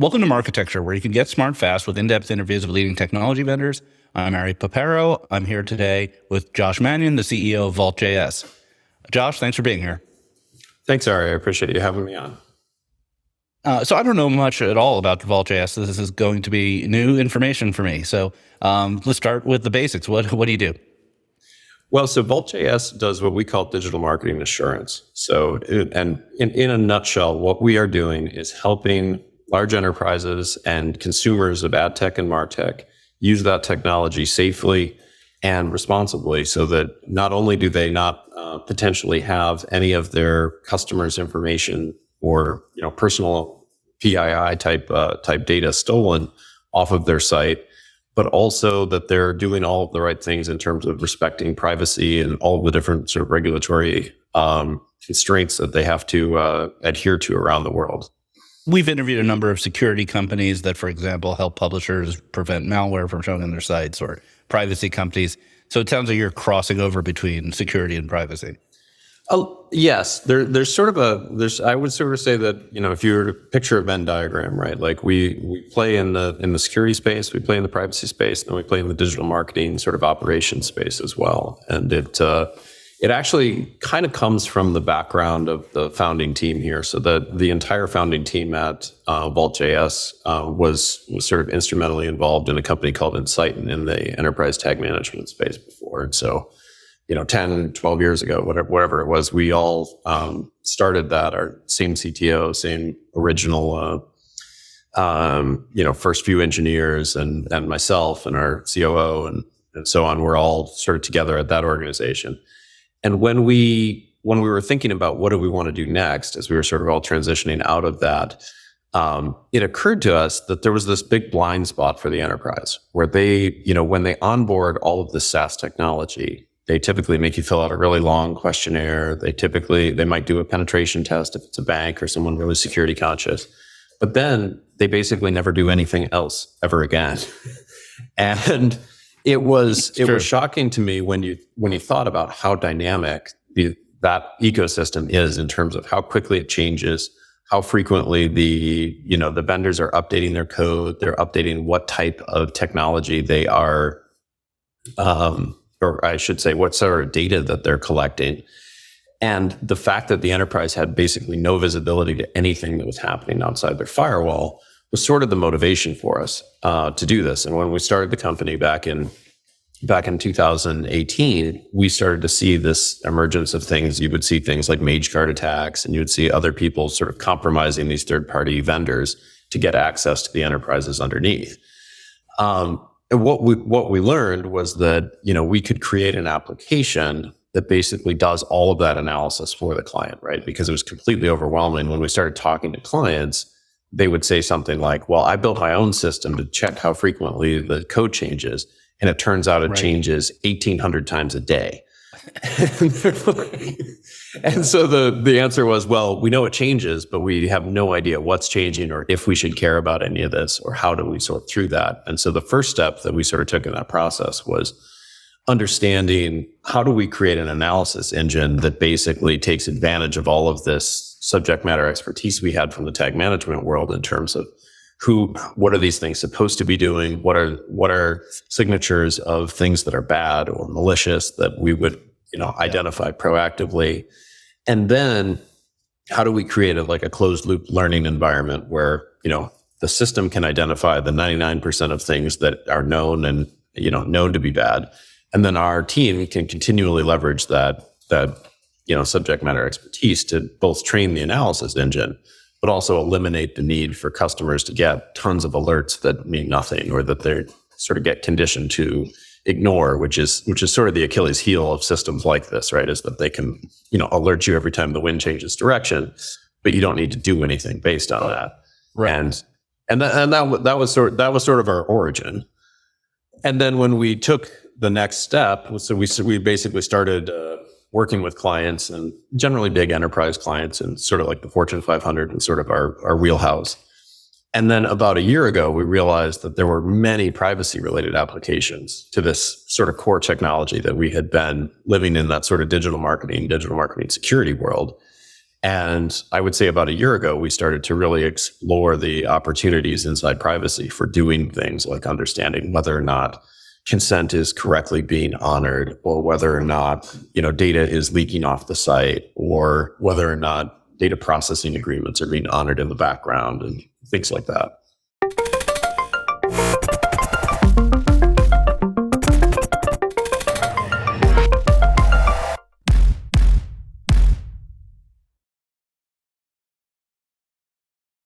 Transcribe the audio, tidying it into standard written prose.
Welcome to Marketecture, where you can get smart fast with in-depth interviews of leading technology vendors. I'm Ari Paparo. I'm here today with Josh Mannion, the CEO of Vault.js. Josh, thanks for being here. Thanks, Ari. I appreciate you having me on. So I don't know much at all about Vault.js. This is going to be new information for me. So let's start with the basics. What do you do? Well, so Vault.js does what we call digital marketing assurance. So, in a nutshell, what we are doing is helping large enterprises and consumers of ad tech and martech use that technology safely and responsibly, so that not only do they not potentially have any of their customers' information or personal PII type data stolen off of their site, but also that they're doing all of the right things in terms of respecting privacy and all of the different sort of regulatory constraints that they have to adhere to around the world. We've interviewed a number of security companies that, for example, help publishers prevent malware from showing on their sites, or privacy companies. So it sounds like you're crossing over between security and privacy. Oh, yes. There's sort of I would sort of say that, if you were to picture a Venn diagram, right? Like we play in the security space, we play in the privacy space, and we play in the digital marketing sort of operations space as well. And it actually kind of comes from the background of the founding team here. So the entire founding team at Vault.js was sort of instrumentally involved in a company called Insighten in the enterprise tag management space before. And so, 10, 12 years ago, whatever it was, we all started that, our same CTO, same original, first few engineers and myself and our COO and so on. We're all sort of together at that organization. And when we were thinking about what do we want to do next, as we were sort of all transitioning out of that, it occurred to us that there was this big blind spot for the enterprise where they, when they onboard all of this SaaS technology, they typically make you fill out a really long questionnaire. They might do a penetration test if it's a bank or someone really security conscious, but then they basically never do anything else ever again. And it was shocking to me when you thought about how dynamic that ecosystem is in terms of how quickly it changes, how frequently the vendors are updating their code, they're updating what type of technology they are, or I should say, what sort of data that they're collecting. And the fact that the enterprise had basically no visibility to anything that was happening outside their firewall was sort of the motivation for us to do this. And when we started the company back in 2018, we started to see this emergence of things. You would see things like mage guard attacks, and you would see other people sort of compromising these third-party vendors to get access to the enterprises underneath. And what we learned was that we could create an application that basically does all of that analysis for the client, right? Because it was completely overwhelming. When we started talking to clients, they would say something like, well, I built my own system to check how frequently the code changes, and it turns out it changes 1,800 times a day. And so the answer was, well, we know it changes, but we have no idea what's changing or if we should care about any of this, or how do we sort through that. And so the first step that we sort of took in that process was understanding, how do we create an analysis engine that basically takes advantage of all of this subject matter expertise we had from the tag management world in terms of what are these things supposed to be doing? What are signatures of things that are bad or malicious that we would, identify proactively? And then how do we create a closed loop learning environment where, the system can identify the 99% of things that are known and, known to be bad. And then our team can continually leverage that subject matter expertise to both train the analysis engine, but also eliminate the need for customers to get tons of alerts that mean nothing, or that they sort of get conditioned to ignore, which is sort of the Achilles heel of systems like this, right? Is that they can, alert you every time the wind changes direction, but you don't need to do anything based on that. Right. And that was sort of our origin. And then when we took the next step, so we basically started working with clients, and generally big enterprise clients, and sort of like the Fortune 500 and sort of our wheelhouse. And then about a year ago, we realized that there were many privacy related applications to this sort of core technology that we had been living in, that sort of digital marketing security world. And I would say about a year ago, we started to really explore the opportunities inside privacy for doing things like understanding whether or not consent is correctly being honored, or whether or not, data is leaking off the site, or whether or not data processing agreements are being honored in the background and things like that.